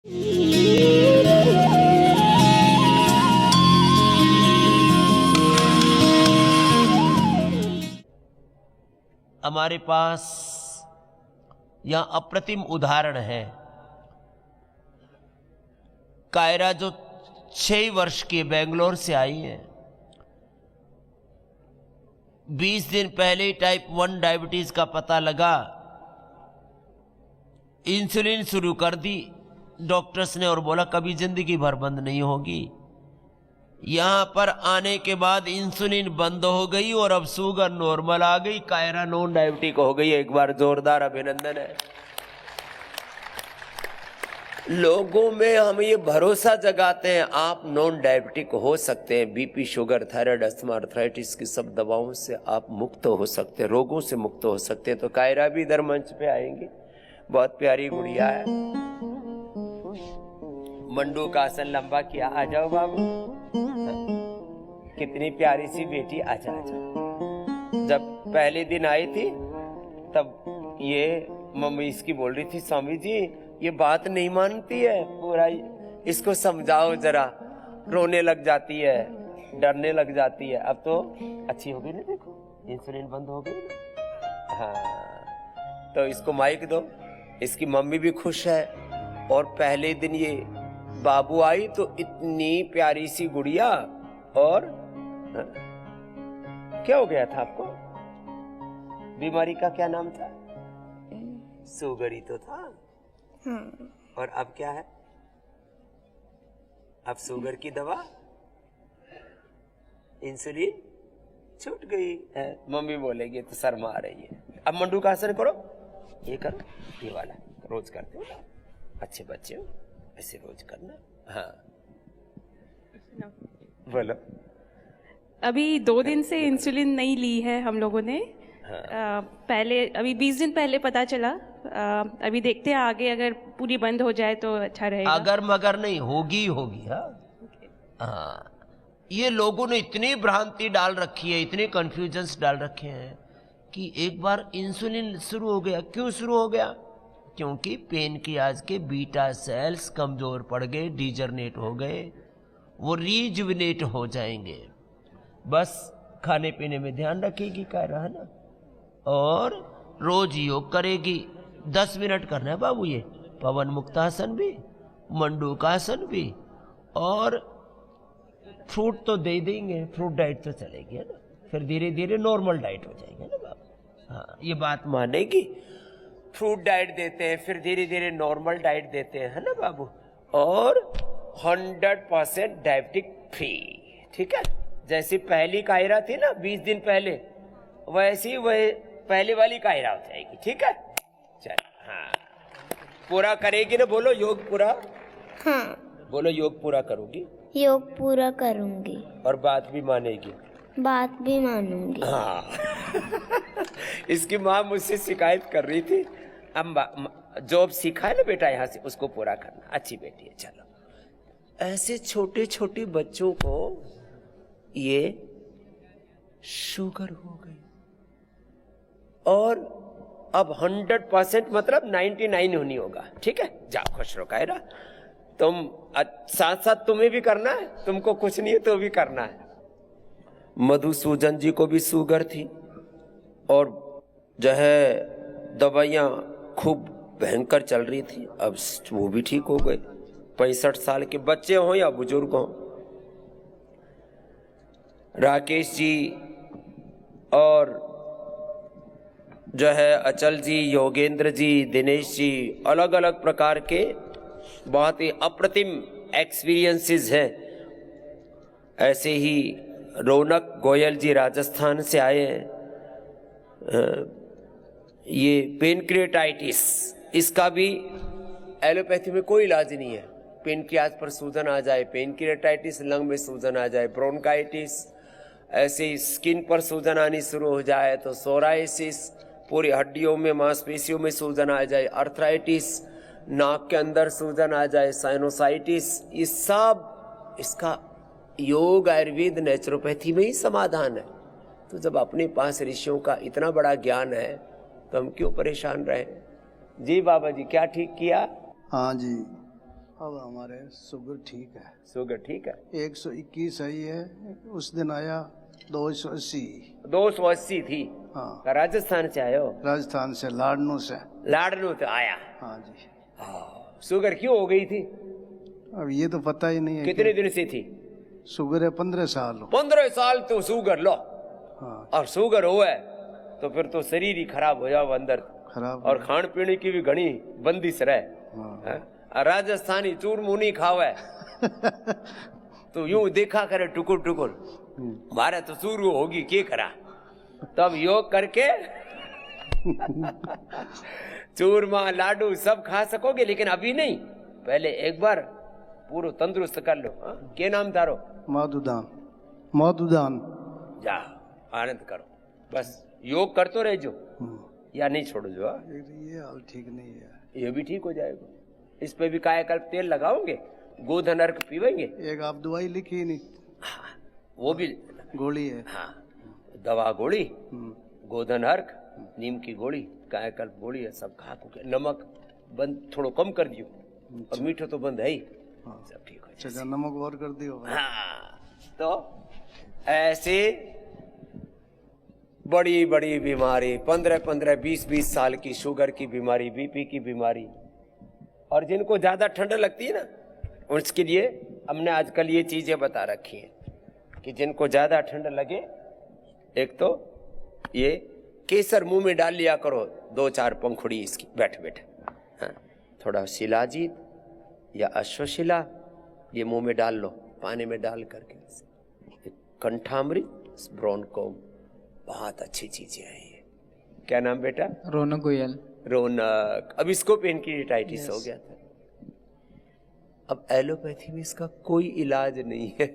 हमारे पास यह अप्रतिम उदाहरण है। कायरा जो 6 वर्ष की बेंगलोर से आई है, 20 दिन पहले टाइप 1 डायबिटीज का पता लगा, इंसुलिन शुरू कर दी डॉक्टर्स ने और बोला कभी जिंदगी भर बंद नहीं होगी। यहां पर आने के बाद इंसुलिन बंद हो गई और अब शुगर नॉर्मल आ गई, कायरा नॉन डायबिटिक हो गई। एक बार जोरदार अभिनंदन है। लोगों में हम ये भरोसा जगाते हैं आप नॉन डायबिटिक हो सकते हैं। BP, sugar, thyroid, asthma, arthritis की सब दवाओं से आप मुक्त हो सकते हैं, रोगों से मुक्त हो सकते हैं। तो कायरा भी इधर मंच पे आएंगी। बहुत प्यारी गुड़िया है। मंडू का आसन लंबा किया। आ जाओ बाबू। कितनी प्यारी सी बेटी। आजा आजा। जब पहले दिन आई थी तब ये मम्मी इसकी बोल रही थी, स्वामी जी ये बात नहीं मानती है, पूरा इसको समझाओ जरा। रोने लग जाती है, डरने लग जाती है। अब तो अच्छी हो गई ना, देखो इंसुलिन बंद हो गई ना। हाँ, तो इसको माइक दो। इसकी मम्मी भी खुश है। और पहले दिन ये बाबू आई तो इतनी प्यारी सी गुड़िया। और हाँ? क्या हो गया था आपको? बीमारी का क्या नाम था? शुगर ही तो था। और अब क्या है? अब शुगर की दवा, इंसुलिन छूट गई है। मम्मी बोलेगी तो शर्मा आ रही है। अब मंडू का आसन करो। ये करो, ये वाला रोज करते हो, अच्छे बच्चे हो, ऐसे रोज करना। हाँ बोलो। अभी 2 दिन से इंसुलिन नहीं ली है हम लोगों ने। हाँ। पहले अभी 20 दिन पहले पता चला। अभी देखते हैं आगे, अगर पूरी बंद हो जाए तो अच्छा रहेगा। अगर मगर नहीं होगी होगी। हाँ, ये लोगों ने इतनी भ्रांति डाल रखी है, इतने कंफ्यूजन्स डाल रखे हैं कि एक बार इंसुलिन शुरू हो गया। क्यों शुरू हो गया? क्योंकि पेनक्रियाज के बीटा सेल्स कमजोर पड़ गए, डीजनरेट हो गए, वो रीजुविनेट हो जाएंगे। बस खाने पीने में ध्यान रखेगी कायरा, है ना, और रोज योग करेगी। 10 मिनट करना है बाबू। ये पवन मुक्तासन भी, मंडू का आसन भी, और फ्रूट तो दे देंगे, फ्रूट डाइट तो चलेगी, है ना। फिर धीरे धीरे नॉर्मल डाइट हो जाएगी, है ना बाबू। हाँ, ये बात मानेगी। फ्रूट डाइट देते हैं, फिर धीरे धीरे नॉर्मल डाइट देते हैं, है ना बाबू। और 100% डायबिटिक फ्री। ठीक है, जैसी पहली कायरा थी ना 20 दिन पहले, वैसी वह पहले वाली कायरा हो जाएगी। ठीक है, चल। हाँ, पूरा करेगी ना? बोलो योग पूरा। हाँ। बोलो योग पूरा करूंगी। योग पूरा करूंगी। और बात भी मानेगी। बात भी मानूंगी। हाँ। इसकी माँ मुझसे शिकायत कर रही थी, अब जो अब सीखा है ना बेटा यहाँ से, उसको पूरा करना। अच्छी बेटी है। चलो, ऐसे छोटे छोटे बच्चों को ये शुगर हो गई और अब 100% मतलब 99 होनी होगा। ठीक है, जाओ खुश रहो कायरा। तुम साथ साथ तुम्हें भी करना है, तुमको कुछ नहीं है तो भी करना है। मधुसूदन जी को भी शुगर थी और जो है दवाइयाँ खूब भयंकर चल रही थी। अब वो भी ठीक हो गए। 65 साल के बच्चे हों या बुजुर्ग हों। राकेश जी और जो है अचल जी, योगेंद्र जी, दिनेश जी, अलग अलग प्रकार के बहुत ही अप्रतिम एक्सपीरियंसेस हैं। ऐसे ही रौनक गोयल जी राजस्थान से आए हैं। ये पेनक्रियाटाइटिस, इसका भी एलोपैथी में कोई इलाज नहीं है। पेनक्रियाज पर सूजन आ जाए, पेनक्रियाटाइटिस, लंग में सूजन आ जाए, ब्रोंकाइटिस, ऐसे ही स्किन पर सूजन आनी शुरू हो जाए तो सोराइसिस, पूरी हड्डियों में मांसपेशियों में सूजन आ जाए, अर्थराइटिस, नाक के अंदर सूजन आ जाए, साइनोसाइटिस, ये सब इसका योग, आयुर्वेद, नेचुरोपैथी में ही समाधान है। तो जब अपने पास ऋषियों का इतना बड़ा ज्ञान है तो हम क्यों परेशान रहे? जी बाबा जी, क्या ठीक किया? हाँ जी, अब हमारे शुगर ठीक है, शुगर ठीक है? 121 आई है, उस दिन आया 280। 280 थी। हाँ, राजस्थान से आए हो? राजस्थान से, लाडनू से। लाडनू से आया। हाँ जी। शुगर क्यों हो गई थी? अब ये तो पता ही नहीं है। कितने दिन से थी? शुगर है 15 साल। 15 साल तो शुगर लो। हाँ, और शुगर हो है तो फिर तो शरीर ही खराब हो जाओ अंदर, खराब। और खान पीने की भी घनी बंदिश रहे। हाँ। हैं? और राजस्थानी चूरमू नहीं खावे तो यूं देखा करे टुकुर टुकुर, मारे तो शुरू होगी के करा, तब योग करके चूरमा लाडू सब खा सकोगे, लेकिन अभी नहीं, पहले एक बार पूरा तंदुरुस्त कर लो। हाँ? के नाम तारो? मधुदान। मधुदान। जा आनंद करो, बस योग करते रह जो, या नहीं छोड़ो जो। हाँ? ये हाल ठीक नहीं है। ये भी ठीक हो जाएगा। इस पे भी कायाकल्प तेल लगाओगे, गोधन अर्क पीवेंगे। एक आप दवाई लिखी नहीं, वो भी गोली है। हाँ, दवा गोली, गोधन अर्क, नीम की गोली, कायाकल्प गोली है, सब खा के नमक बंद थोड़ा कम कर दियो, और मीठो तो बंद है ही। सब ठीक हो जाएगा। अच्छा, नमक और कर दियो। हाँ, तो ऐसे बड़ी बड़ी बीमारी, 15-15, 20-20 साल की शुगर की बीमारी, बीपी की बीमारी, और जिनको ज्यादा ठंड लगती है ना, उसके लिए हमने आजकल ये चीजें बता रखी हैं कि जिनको ज्यादा ठंड लगे, एक तो ये केसर मुंह में डाल लिया करो, 2-4 पंखुड़ी इसकी बैठ बैठ। हाँ, थोड़ा शिलाजीत या अश्वशिला ये मुंह में डाल लो, पानी में डाल करके। कंठामृत, ब्रोनकोम, बहुत अच्छी चीजें हैं ये। क्या नाम बेटा? रौनक गोयल। रौनक। अब इसको पेनक्रिएटाइटिस हो गया था, अब एलोपैथी में इसका कोई इलाज नहीं है।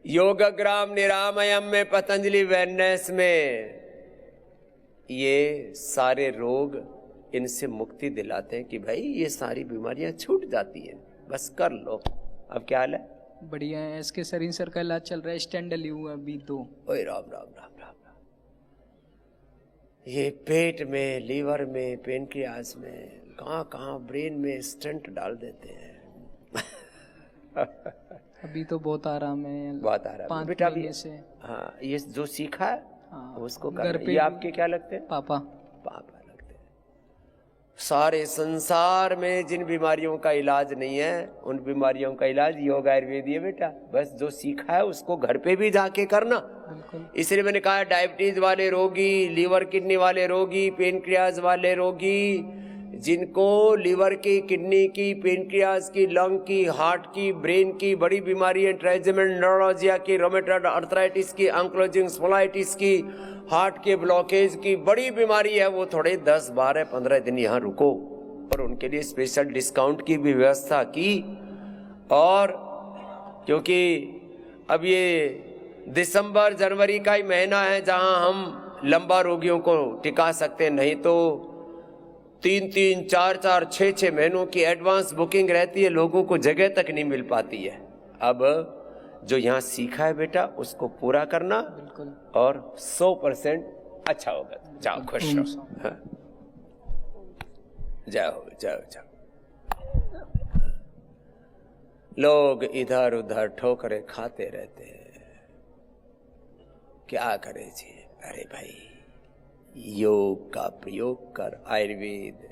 योगग्राम निरामयम में, पतंजलि वेलनेस में ये सारे रोग, इनसे मुक्ति दिलाते हैं कि भाई ये सारी बीमारियां छूट जाती हैं, बस कर लो। अब क्या हाल है? बढ़िया है। इसके शरीर सर का इलाज चल रहा है, स्टेंट डली हुआ अभी 2। ओए राम राम राम राम राम। ये पेट में, लीवर में, पेनक्रियास में, कहाँ ब्रेन में स्टेंट डाल देते हैं। अभी तो बहुत आराम है, बहुत आराम है 5 बेटा महीने भी। से। हाँ, ये जो सीखा है हाँ, उसको घर कर। पे ये भी- आपके क्या लगते हैं? पापा। पापा लगते हैं। सारे संसार में जिन बीमारियों का इलाज नहीं है, उन बीमारियों का इलाज योग आयुर्वेद है बेटा। बस जो सीखा है उसको घर पे भी जाके करना। बिल्कुल। इसलिए मैंने कहा, डायबिटीज वाले रोगी, लीवर किडनी वाले रोगी, पेनक्रियाज वाले रोगी, जिनको लीवर की, किडनी की, पेनक्रियाज की, लंग की, हार्ट की, ब्रेन की बड़ी बीमारी है, ट्राइजेमिक न्यूरोलजिया की, रोमेटॉइड आर्थराइटिस की, एंक्लोजिंग स्पोलाइटिस की, हार्ट के ब्लॉकेज की बड़ी बीमारी है, वो थोड़े 10, 12, 15 दिन यहाँ रुको, और उनके लिए स्पेशल डिस्काउंट की भी व्यवस्था की। और क्योंकि अब ये दिसंबर जनवरी का ही महीना है जहां हम लंबा रोगियों को टिका सकते हैं, नहीं तो 3-3, 4-4, 6-6 महीनों की एडवांस बुकिंग रहती है, लोगों को जगह तक नहीं मिल पाती है। अब जो यहाँ सीखा है बेटा उसको पूरा करना, बिल्कुल। और 100% अच्छा होगा। जाओ, खुश रहो। हाँ। जाओ जाओ जाओ। लोग इधर उधर ठोकरे खाते रहते हैं, क्या करे जी। अरे भाई, योग का प्रयोग कर, आयुर्वेद,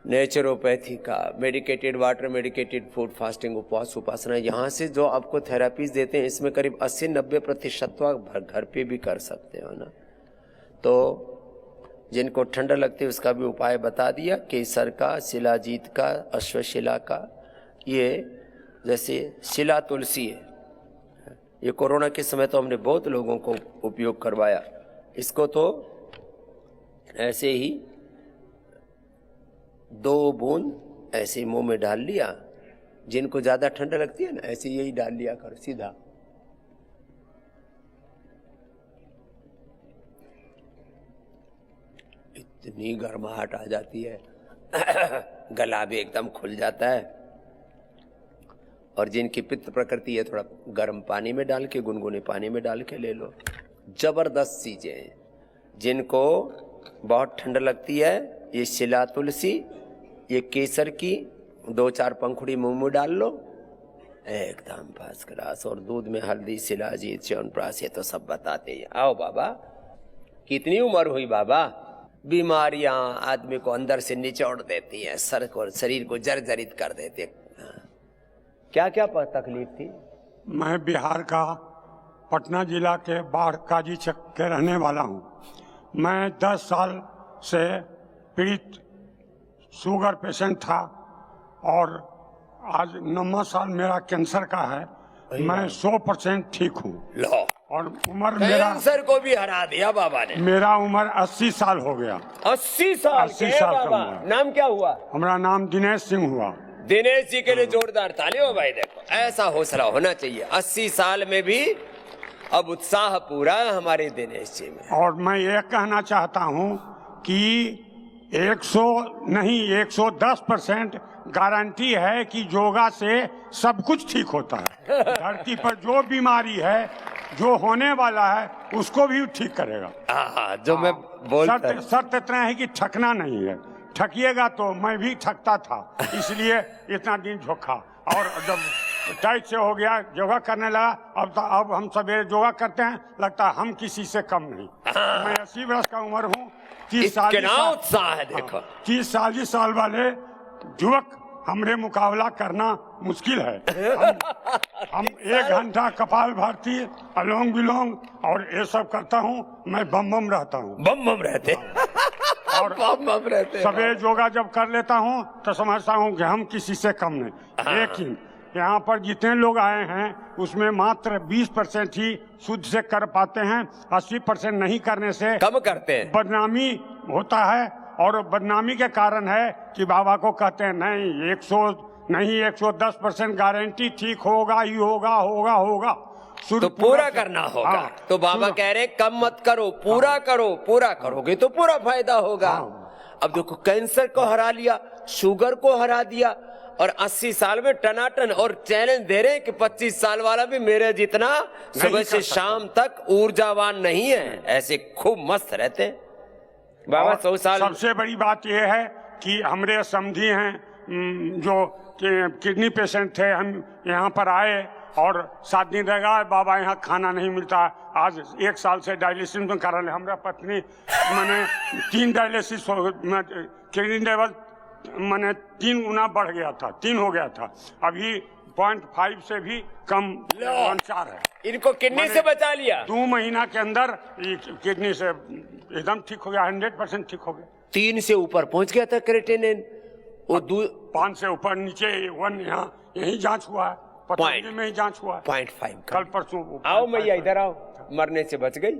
नेचुरोपैथी का, medicated water, medicated food, fasting, उपवास, उपासना, यहाँ से जो आपको थेरापीज देते हैं, इसमें करीब 80-90% तो आप घर पे भी कर सकते हो ना। तो जिनको ठंड लगती है उसका भी उपाय बता दिया, केसर का, शिलाजीत का, अश्वशिला का। ये जैसे शिला तुलसी है, ये कोरोना के समय तो हमने बहुत लोगों को उपयोग करवाया। इसको तो ऐसे ही 2 बूंद ऐसे मुंह में डाल लिया, जिनको ज्यादा ठंड लगती है ना, ऐसे यही डाल लिया करो सीधा। इतनी गर्माहट आ जाती है, गला भी एकदम खुल जाता है। और जिनकी पित्त प्रकृति है, थोड़ा गर्म पानी में डाल के, गुनगुने पानी में डाल के ले लो। जबरदस्त चीजें हैं। जिनको बहुत ठंड लगती है, ये शिला तुलसी ये केसर की 2-4 पंखुड़ी मुंह में डाल लो, एकदम फर्स्ट क्लास। और दूध में हल्दी, शिलाजीत, च्यवनप्राश, ये तो सब बताते हैं। आओ बाबा, कितनी उम्र हुई बाबा? बीमारियां आदमी को अंदर से निचोड़ देती हैं, सर को, शरीर को जर्जरित कर देती है। क्या क्या तकलीफ थी? मैं बिहार का पटना जिला के बाढ़ काजी चक के रहने वाला हूँ। मैं 10 साल से पीड़ित शुगर पेशेंट था और आज 9वां साल मेरा कैंसर का है। मैं 100% ठीक हूँ। लो, और उम्र मेरा, कैंसर को भी हरा दिया बाबा ने। मेरा उम्र 80 साल हो गया। 80 साल 80 के साल का बाबा। उम्र। नाम क्या हुआ? हमारा नाम दिनेश सिंह हुआ। दिनेश जी के लिए जोरदार ताली हो भाई। देखो, ऐसा हौसला होना चाहिए। 80 साल में भी अब उत्साह पूरा है हमारे दिनेश जी में। और मैं ये कहना चाहता हूँ कि 110% गारंटी है कि योगा से सब कुछ ठीक होता है। धरती पर जो बीमारी है, जो होने वाला है, उसको भी ठीक करेगा। जो मैं बोलता शर्त इतना है कि थकना नहीं है। थकिएगा तो मैं भी थकता था, इसलिए इतना दिन झोंका। और जब टाइट से हो गया, योगा करने लगा, अब हम सवेरे योगा करते हैं, लगता है हम किसी से कम नहीं। मैं 80 वर्ष का उम्र हूँ। 30 उत्साह है। देखो, 30-40 साल वाले युवक हमरे मुकाबला करना मुश्किल है। हम 1 घंटा कपाल भारती, अलोंग विलोंग और ये सब करता हूँ। मैं बम रहता हूँ। बम रहते और बम रहते। सवेरे योगा जब कर लेता हूँ तो समझता हूँ कि हम किसी से कम नहीं। लेकिन यहाँ पर जितने लोग आए हैं उसमें मात्र 20% ही शुद्ध से कर पाते हैं। 80% नहीं करने से कम करते हैं, बदनामी होता है। और बदनामी के कारण है कि बाबा को कहते हैं नहीं 110% गारंटी ठीक होगा ही होगा। तो पूरा करना होगा। हाँ, तो बाबा कह रहे कम मत करो, पूरा करो। पूरा करोगे तो पूरा फायदा होगा। अब देखो, कैंसर को हरा लिया, शुगर को हरा दिया, और 80 साल में टनाटन। और चैलेंज दे रहे हैं कि 25 साल वाला भी मेरे जितना सुबह से शाम तक ऊर्जावान नहीं है, ऐसे खूब मस्त रहते हैं बाबा। 100 साल। सबसे बड़ी बात यह है कि हमारे समधी हैं जो किडनी पेशेंट थे, हम यहाँ पर आए और 7 दिन रह गए। बाबा यहाँ खाना नहीं मिलता। आज 1 साल से डायलिसिस में कर रहे। हमारा पत्नी मैंने 3 डायलिसिस किडनी लेवल मैंने 3 गुना बढ़ गया था, 3 हो गया था। अभी 0.5 से भी कम 4 है। इनको किडनी से बचा लिया। 2 महीना के अंदर किडनी से एकदम ठीक हो गया, 100% ठीक हो गया। 3 से ऊपर पहुंच गया था क्रिएटिनिन। वो 5 से ऊपर, नीचे 1, यहाँ यही जांच हुआ है, पतंजलि में ही जांच हुआ है। 0.5 कल परसों। आओ मैया इधर आओ, मरने से बच गई,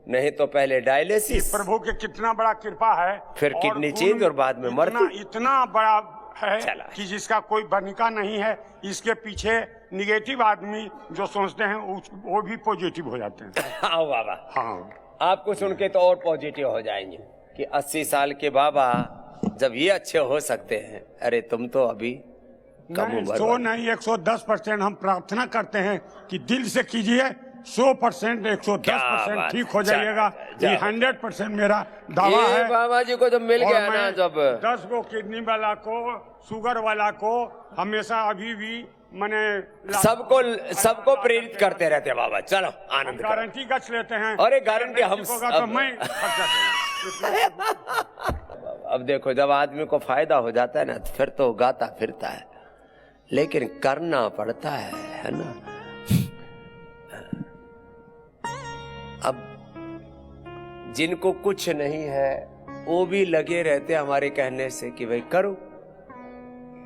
नहीं तो पहले डायलिसिस। प्रभु की कितना बड़ा कृपा है। फिर किडनी चेंज और बाद में मरती। इतना बड़ा है कि जिसका कोई बनिका नहीं है। इसके पीछे निगेटिव आदमी जो सोचते हैं वो भी पॉजिटिव हो जाते हैं। आओ बाबा। हाँ, आपको सुन के तो और पॉजिटिव हो जाएंगे कि 80 साल के बाबा जब ये अच्छे हो सकते हैं, अरे तुम तो अभी कम उम्र। 110% हम प्रार्थना करते हैं कि दिल से कीजिए। 100%, 110% ठीक हो जाइएगा। ये 100% मेरा दावा है। बाबा जी को जब मिल गया ना, जब 10 को किडनी वाला को, शुगर वाला को हमेशा अभी भी मैंने सबको प्रेरित करते रहते हैं बाबा। चलो आनंद करो। गारंटी गच लेते हैं। अरे गारंटी हम तो मैं अब देखो, जब आदमी को फायदा हो जाता है ना, फिर तो गाता फिरता है, लेकिन करना पड़ता है ना। अब जिनको कुछ नहीं है वो भी लगे रहते हमारे कहने से कि भाई करो।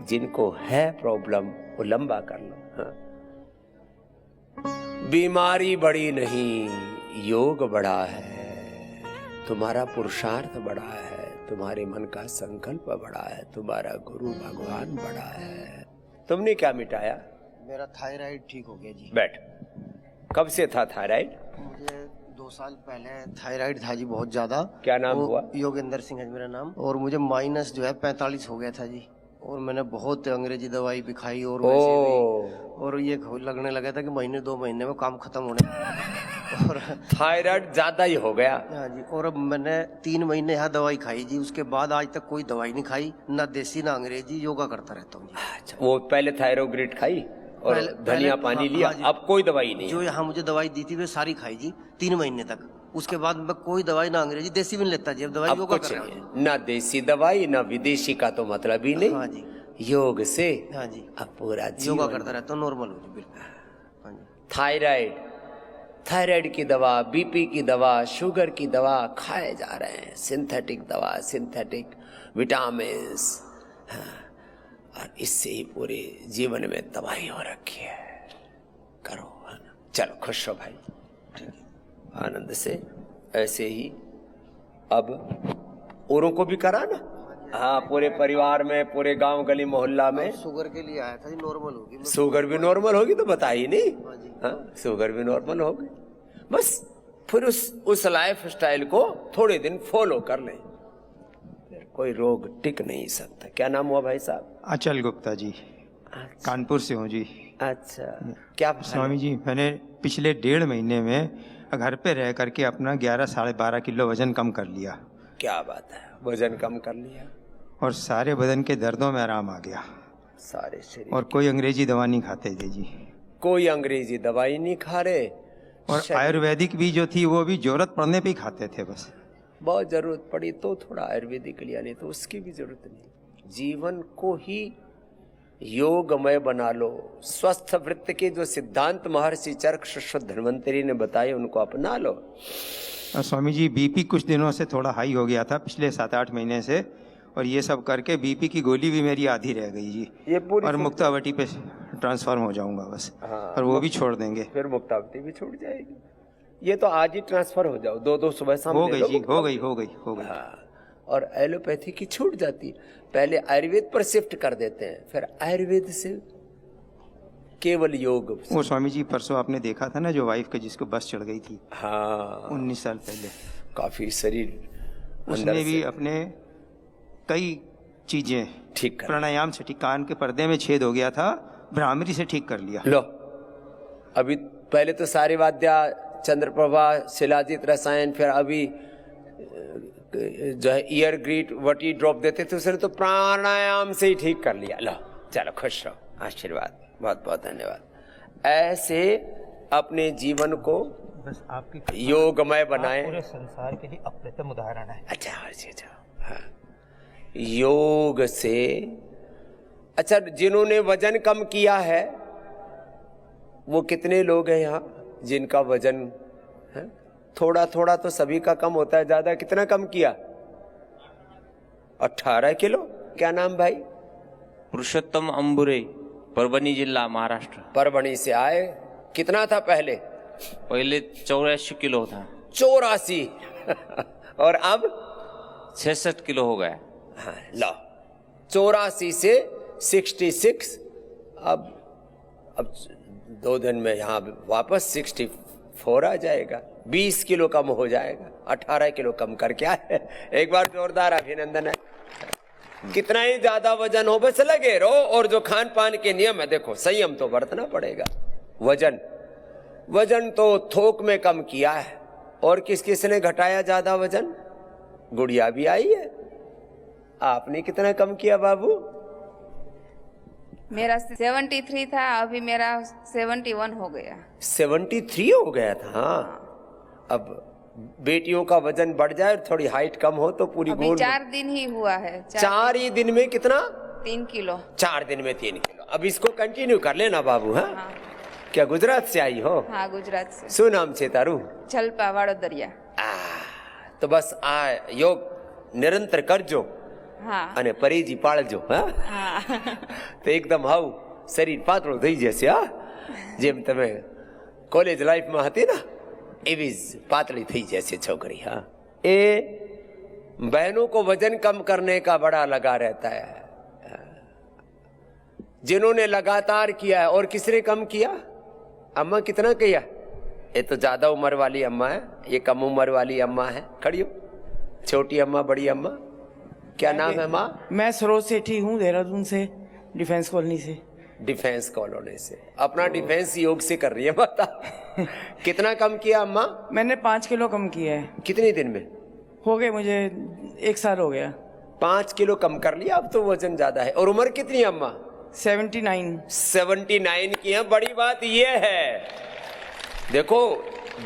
जिनको है प्रॉब्लम वो लंबा कर लो। हाँ। बीमारी बड़ी नहीं, योग बड़ा है, तुम्हारा पुरुषार्थ बड़ा है, तुम्हारे मन का संकल्प बड़ा है, तुम्हारा गुरु भगवान बड़ा है। तुमने क्या मिटाया? मेरा थायराइड ठीक हो गया जी। बैठ। कब से था थायराइड? मुझे 2 साल पहले थायराइड था जी, बहुत ज्यादा। क्या नाम हुआ? योगेंद्र सिंह है मेरा नाम। और मुझे माइनस जो है 45 हो गया था जी। और मैंने बहुत अंग्रेजी दवाई भी खाई और वैसे भी, और ये लगने लगा था कि 1-2 महीने में काम खत्म होने और थायराइड ज्यादा ही हो गया। हाँ जी, और अब मैंने 3 महीने यहाँ दवाई खाई जी, उसके बाद आज तक कोई दवाई नहीं खाई, ना देसी ना अंग्रेजी, योगा करता रहता हूँ जी। अच्छा, वो पहले थायरोग्रिड खाई और धनिया पानी लिया, हाँ जी। अब कोई दवाई नहीं जो है। यहाँ मुझे दवाई दी थी वे सारी खाई जी 3 महीने तक, उसके बाद मैं कोई दवाई ना अंग्रेजी देसी भी नहीं लेता जी, अब दवाई अब योगा कुछ कर रहा नहीं हूँ है, ना देसी दवाई ना विदेशी का तो मतलब ही नहीं। हाँ जी, योग से हाँ जी, अब पूरा योगा जीवन करता रहता हूँ, नॉर्मल हो जी बिल्कुल। हाँ जी, थायराइड की दवा, बीपी की दवा, शुगर की दवा खाए जा रहे हैं, सिंथेटिक दवा, सिंथेटिक विटामिन, और इससे ही पूरे जीवन में तबाही हो रखी है। करो, है ना? चलो खुश हो भाई, ठीक है, आनंद से। ऐसे ही अब औरों को भी करा ना, हाँ, पूरे परिवार में, पूरे गांव गली मोहल्ला में। शुगर के लिए आया था जी, नॉर्मल होगी। शुगर भी नॉर्मल होगी तो बता ही नहीं। हाँ जी, हाँ, शुगर भी नॉर्मल होगी, बस फिर उस लाइफ स्टाइल को थोड़े दिन फॉलो कर लें, फिर कोई रोग टिक नहीं सकता। क्या नाम हुआ भाई साहब? अचल गुप्ता जी, कानपुर से हूँ जी। अच्छा, क्या स्वामी जी, मैंने पिछले 1.5 महीने में घर पे रह करके अपना 11-12.5 किलो वजन कम कर लिया। क्या बात है, वजन कम कर लिया और सारे बदन के दर्दों में आराम आ गया, सारे शरीर, और कोई अंग्रेजी दवा नहीं खाते थे जी, कोई अंग्रेजी दवाई नहीं खा रहे, और आयुर्वेदिक भी जो थी वो भी जरूरत पड़ने पे ही खाते थे बस। बहुत जरूरत पड़ी तो थोड़ा आयुर्वेदिक लिया, नहीं तो उसकी भी जरूरत नहीं। जीवन को ही योगमय बना लो। स्वस्थ वृत्त के जो सिद्धांत महर्षि चरक शुश्रुत धन्वंतरी ने बताए उनको अपना लो। और स्वामी जी, बीपी कुछ दिनों से थोड़ा हाई हो गया था पिछले 7-8 महीने से, और ये सब करके बीपी की गोली भी मेरी आधी रह गई जी, ये पूरी और मुक्तावटी पे ट्रांसफॉर्म हो जाऊंगा बस। हाँ, और वो भी छोड़ देंगे। फिर मुक्तावती भी छूट जाएगी। ये तो आज ही ट्रांसफर हो जाओ, 2-2 सुबह शाम हो ले गई लो जी, मुक्तावती। हो गई। हाँ, और एलोपैथी की छूट जाती है। पहले आयुर्वेद पर शिफ्ट कर देते हैं, फिर आयुर्वेद से केवल योग। वो स्वामी जी, परसों आपने देखा था ना जो वाइफ के जिसको बस चढ़ गई थी, हाँ, 19 साल पहले, काफी शरीर उसने भी अपने कई चीजें ठीक कर प्राणायाम से ठीक, कान के पर्दे में छेद हो गया था, भ्रामरी से ठीक कर लिया। लो, अभी पहले तो सारे वाद्या, चंद्रप्रभा, शिलाजीत रसायन, फिर अभी जो है ईयर ग्रीट वटी ड्रॉप देते थे, उसने तो प्राणायाम से ही ठीक कर लिया। लो, चलो खुश रहो, आशीर्वाद, बहुत बहुत धन्यवाद। ऐसे अपने जीवन को बस आपकी योगमय बनाएं। पूरे संसार के लिए अप्रतिम उदाहरण है। अच्छा, हाँ, योग से। अच्छा, जिन्होंने वजन कम किया है वो कितने लोग हैं यहाँ जिनका वजन है? थोड़ा थोड़ा तो सभी का कम होता है, ज्यादा कितना कम किया? 18 किलो। क्या नाम भाई? पुरुषोत्तम अंबुरे, परभणी जिला, महाराष्ट्र। परभणी से आए। कितना था पहले? पहले 84 किलो था। 84 और अब 66 किलो हो गया। हाँ, लो, 84 से 66। अब 2 दिन में यहाँ वापस 64 आ जाएगा, 20 किलो कम हो जाएगा, 18 किलो कम करके आए। एक बार जोरदार अभिनंदन है। कितना ही ज्यादा वजन हो बस लगे रहो, और जो खान पान के नियम है देखो, संयम तो बरतना पड़ेगा। वजन तो थोक में कम किया है, और किस किस ने घटाया ज्यादा वजन? गुड़िया भी आई है। आपने कितना कम किया बाबू? मेरा 73 था, अभी मेरा 71 हो गया। 73 हो गया था। हाँ, अब बेटियों का वजन बढ़ जाए और थोड़ी हाइट कम हो तो पूरी अभी गोल। 4 दिन ही हुआ है। 4 ही दिन में कितना? 3 किलो। 4 दिन में 3 किलो। अब इसको कंटिन्यू कर लेना बाबू। हाँ, क्या गुजरात से आई हो? हाँ, गुजरात से। શું નામ છે તારું? छलपा वाड़ोदरिया। તો બસ આ યોગ નિરંતર કરજો हाँ, અને પરેજી પાળજો। હા, તો એકદમ હાવ શરીર પાતળું થઈ જશે। હા, જેમ તમે કોલેજ લાઈફમાં હતી ને એવી જ પાતળી થઈ જશે છોકરી। हाँ, ये बहनों को वजन कम करने का बड़ा लगा रहता है। जिन्होंने लगातार किया है। और किसने कम किया? अम्मा कितना किया? ये तो ज्यादा उम्र वाली अम्मा है, ये कम उम्र वाली अम्मा है। खड़ी हो, छोटी अम्मा, बड़ी अम्मा। क्या नाम है माँ? मैं सरोज सेठी हूँ, देहरादून से, डिफेंस कॉलोनी से। डिफेंस कॉलोनी से। अपना डिफेंस योग से कर रही है माता। कितना कम किया अम्मा? मैंने 5 किलो कम किया है। कितने दिन में? हो गए मुझे 1 साल हो गया। 5 किलो कम कर लिया, अब तो वजन ज्यादा है। और उम्र कितनी है अम्मा? 79 की है। बड़ी बात यह है, देखो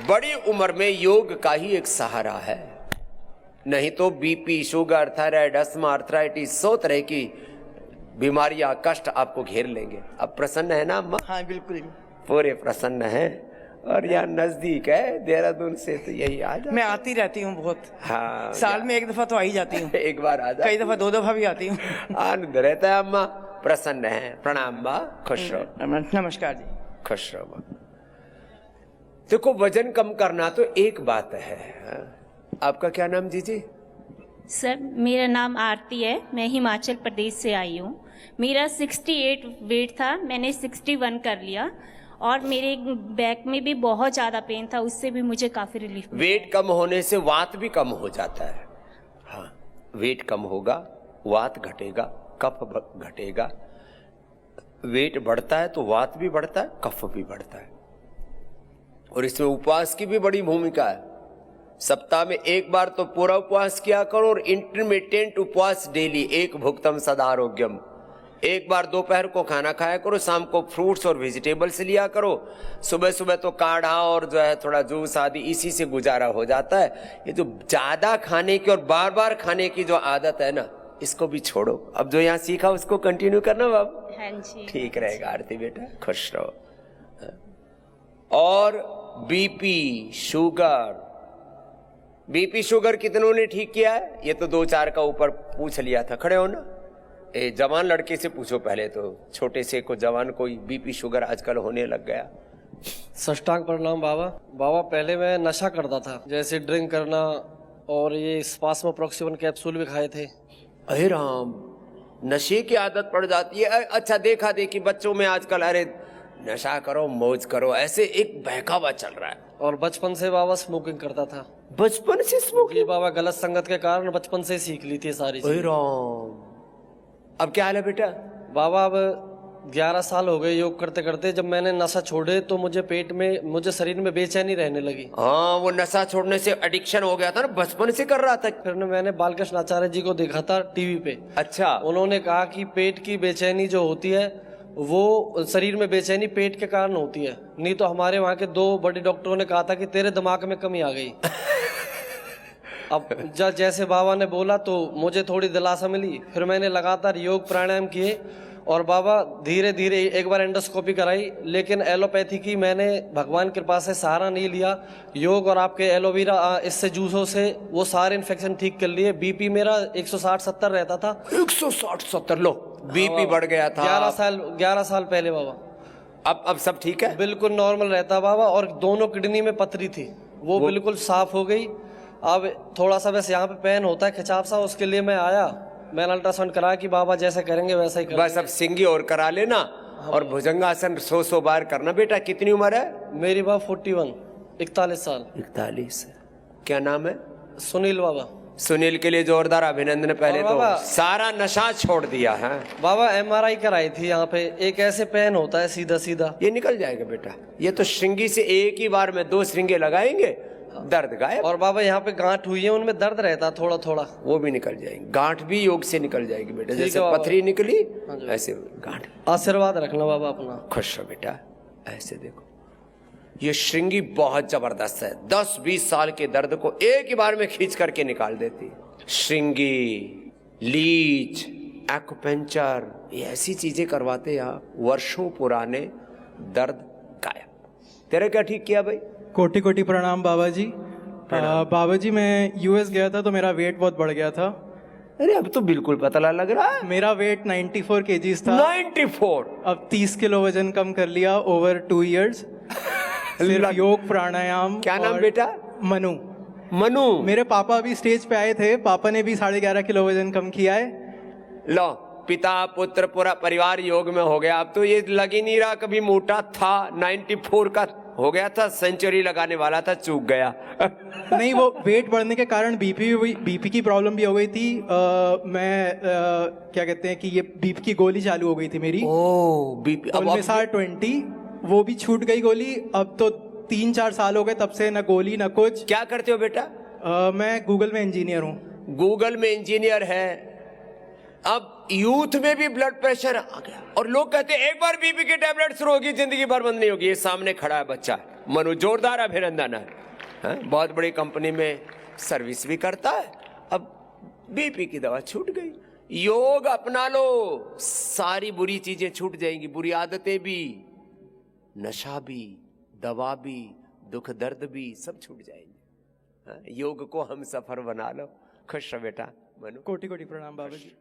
बड़ी उम्र में योग का ही एक सहारा है, नहीं तो BP, sugar, thyroid, asthma, arthritis 100 तरह की बीमारियां, कष्ट आपको घेर लेंगे। अब प्रसन्न है ना अम्मा? हाँ बिल्कुल, पूरे प्रसन्न है। और यहाँ नजदीक है देहरादून से, तो यही आ जा। मैं आती रहती हूँ बहुत। हाँ, साल में 1 दफा तो आ ही जाती हूँ। एक बार आ जा, कई दफा 2 दफा भी आती हूँ। आनंद रहता है अम्मा। प्रसन्न है। प्रणाम माँ, खुश रहो। नमस्कार जी। खुश रहो। देखो वजन कम करना तो एक बात है। आपका क्या नाम जीजी? सर मेरा नाम आरती है, मैं हिमाचल प्रदेश से आई हूँ। मेरा 68 वेट था, मैंने 61 कर लिया और मेरे बैक में भी बहुत ज़्यादा पेन था, उससे भी मुझे काफ़ी रिलीफ। वेट कम होने से वात भी कम हो जाता है। हाँ, वेट कम होगा, वात घटेगा, कफ घटेगा। वेट बढ़ता है तो वात भी बढ़ता है, कफ भी बढ़ता है। और इसमें उपवास की भी बड़ी भूमिका है। सप्ताह में 1 बार तो पूरा उपवास किया करो और इंटरमिटेंट उपवास डेली। एक भुक्तम सदा आरोग्यम। 1 बार दोपहर को खाना खाया करो, शाम को फ्रूट्स और वेजिटेबल्स लिया करो। सुबह सुबह तो काढ़ा और जो है थोड़ा जूस आदि, इसी से गुजारा हो जाता है। ये जो ज्यादा खाने की और बार बार खाने की जो आदत है ना, इसको भी छोड़ो। अब जो यहाँ सीखा उसको कंटिन्यू करना बाबू। हाँ जी, ठीक रहेगा आरती बेटा, खुश रहो। और बीपी शुगर कितनों ने ठीक किया है? ये तो 2-4 का ऊपर पूछ लिया था। खड़े हो ना, ए जवान लड़के से पूछो पहले तो। छोटे से को जवान कोई बीपी शुगर आजकल होने लग गया। साष्टांग प्रणाम बाबा। बाबा पहले मैं नशा करता था, जैसे ड्रिंक करना और ये स्पास्मोप्रॉक्सिवन कैप्सूल भी खाए थे। अरे राम, नशे की आदत पड़ जाती है। अच्छा देखा देखी बच्चों में आजकल, अरे नशा करो मौज करो, ऐसे एक बहकावा चल रहा है। और बचपन से बाबा स्मोकिंग करता था। बचपन से स्मोकिंग? ये बाबा गलत संगत के कारण बचपन से सीख ली थी सारी चीजें। अब क्या हाल है बेटा? बाबा अब 11 साल हो गए योग करते करते। जब मैंने नशा छोड़े तो मुझे शरीर में बेचैनी रहने लगी। हाँ, वो नशा छोड़ने से एडिक्शन हो गया था ना, बचपन से कर रहा था। फिर मैंने बालकृष्ण आचार्य जी को देखा था टीवी पे। अच्छा। उन्होंने कहा कि पेट की बेचैनी जो होती है वो शरीर में बेचैनी पेट के कारण होती है। नहीं तो हमारे वहाँ के 2 बड़े डॉक्टरों ने कहा था कि तेरे दिमाग में कमी आ गई। अब जैसे बाबा ने बोला तो मुझे थोड़ी दिलासा मिली। फिर मैंने लगातार योग प्राणायाम किए और बाबा धीरे धीरे, एक बार एंडोस्कोपी कराई, लेकिन एलोपैथी की मैंने भगवान कृपा से सहारा नहीं लिया। योग और आपके एलोवेरा इससे जूसों से वो सारे इन्फेक्शन ठीक कर लिए। बीपी मेरा 160-70 रहता था। 160-70 लो, बीपी बढ़ गया था। 11 साल पहले बाबा। अब सब ठीक है? बिल्कुल नॉर्मल रहता बाबा। और दोनों किडनी में पथरी थी, वो बिल्कुल साफ हो गई। अब थोड़ा सा बस यहाँ पे पेन होता है, खिंचाव सा, उसके लिए मैं आया। मैंने अल्ट्रासाउंड कराया कि बाबा जैसा करेंगे वैसा ही करेंगे। बस अब सिंगी और करा लेना। और भुजंगासन 100 बार करना। बेटा कितनी उम्र है? मेरी बाबा 41 साल। 41। क्या नाम है? सुनील बाबा। सुनील के लिए जोरदार अभिनंदन। पहले तो सारा नशा छोड़ दिया है। बाबा MRI कराई थी यहाँ पे। एक ऐसे पेन होता है सीधा सीधा, ये निकल जाएगा बेटा। ये तो श्रृंगी से एक ही बार में 2 श्रृंगे लगाएंगे, दर्द गायब। और बाबा यहाँ पे गांठ हुई है, उनमें दर्द रहता थोड़ा थोड़ा, वो भी निकल जाएगी। गांठ भी योग से निकल जाएगी बेटा। जैसे पथरी निकली ऐसे गांठ। आशीर्वाद रखना बाबा अपना। खुश रहो बेटा। ऐसे देखो, ये श्रृंगी बहुत जबरदस्त है। 10-20 साल के दर्द को एक ही बार में खींच करके निकाल देती है। श्रृंगी, लीच, एक्यूपंक्चर, ये ऐसी चीजें करवाते आप, वर्षों पुराने दर्द गायब। तेरा क्या ठीक किया भाई? कोटि कोटि प्रणाम बाबा जी। बाबा जी मैं US गया था तो मेरा वेट बहुत बढ़ गया था। अरे अब तो बिल्कुल पतला लग रहा है। मेरा वेट 94 kgs था। 94? अब 30 किलो वजन कम कर लिया ओवर 2 years। सिर्फ योग प्राणायाम। क्या नाम बेटा? मनु। मेरे पापा भी स्टेज पे आए थे, पापा ने भी 11.5 किलो वजन कम किया है। लो, पिता पुत्र पूरा परिवार योग में हो गया। अब तो ये लग ही नहीं रहा कभी मोटा था। 94 का हो गया था, सेंचुरी लगाने वाला था, चूक गया। नहीं, वो वेट बढ़ने के कारण बीपी की प्रॉब्लम भी हो गई थी। मैं क्या कहते हैं कि ये बीपी की गोली चालू हो गई थी मेरी। ओ बीपी अब 20, वो भी छूट गई गोली। अब तो 3-4 साल हो गए तब से, ना गोली ना कुछ। क्या करते हो बेटा? मैं गूगल में इंजीनियर हूँ। गूगल में इंजीनियर है। अब यूथ में भी ब्लड प्रेशर आ गया और लोग कहते हैं एक बार बीपी की टेबलेट शुरू होगी जिंदगी भर बंद नहीं होगी। ये सामने खड़ा है बच्चा मनु, जोरदार अभिनंदन है। बहुत बड़ी कंपनी में सर्विस भी करता है। अब बीपी की दवा छूट गई। योग अपना लो, सारी बुरी चीजें छूट जाएंगी, बुरी आदतें भी, नशा भी, दवा भी, दुख दर्द भी, सब छूट जाएंगे। योग को हम सफर बना लो। खुश रहो बेटा मनु। कोटि कोटि प्रणाम बाबा जी।